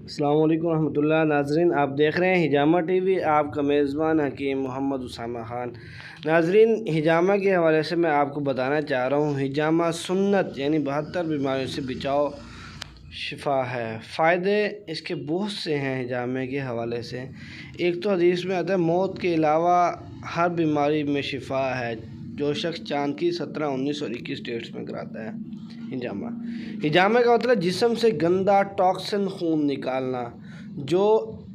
السلام علیکم ورحمۃ اللہ ناظرین، آپ دیکھ رہے ہیں ہجامہ ٹی وی، آپ کا میزبان حکیم محمد اسامہ خان۔ ناظرین، ہجامہ کے حوالے سے میں آپ کو بتانا چاہ رہا ہوں، ہجامہ سنت یعنی 72 بیماریوں سے بچاؤ شفا ہے۔ فائدے اس کے بہت سے ہیں ہجامے کے حوالے سے۔ ایک تو حدیث میں آتا ہے موت کے علاوہ ہر بیماری میں شفا ہے۔ جو شخص چاند کی 17، 19 اور 21 ڈیٹس میں کراتا ہے ہجامہ کا مطلب جسم سے گندا ٹاکسن خون نکالنا، جو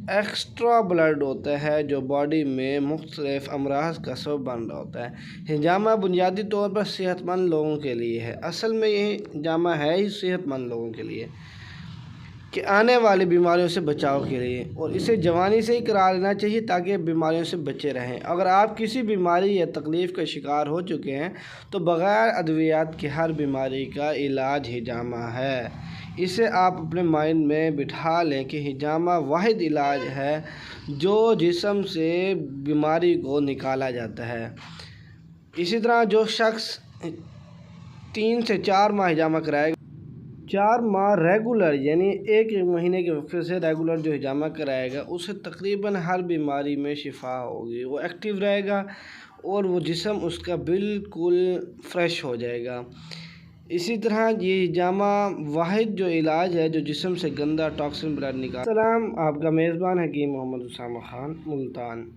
ایکسٹرا بلڈ ہوتا ہے جو باڈی میں مختلف امراض کا سبب بن رہا ہوتا ہے۔ ہجامہ بنیادی طور پر صحت مند لوگوں کے لیے ہے۔ اصل میں یہ ہجامہ ہے ہی صحت مند لوگوں کے لیے کہ آنے والی بیماریوں سے بچاؤ کے لیے، اور اسے جوانی سے ہی کرا لینا چاہیے تاکہ بیماریوں سے بچے رہیں۔ اگر آپ کسی بیماری یا تکلیف کا شکار ہو چکے ہیں تو بغیر ادویات کے ہر بیماری کا علاج ہجامہ ہے۔ اسے آپ اپنے مائنڈ میں بٹھا لیں کہ ہجامہ واحد علاج ہے جو جسم سے بیماری کو نکالا جاتا ہے۔ اسی طرح جو شخص 3 سے 4 ماہ ہجامہ کرائے گا، 4 ماہ ریگولر یعنی ایک مہینے کے وقفے سے ریگولر جو ہجامہ کرائے گا، اسے تقریباً ہر بیماری میں شفا ہوگی۔ وہ ایکٹیو رہے گا اور وہ جسم اس کا بالکل فریش ہو جائے گا۔ اسی طرح یہ ہجامہ واحد جو علاج ہے جو جسم سے گندا ٹاکسن بلڈ نکال۔ السلام، آپ کا میزبان حکیم محمد اسامہ خان، ملتان۔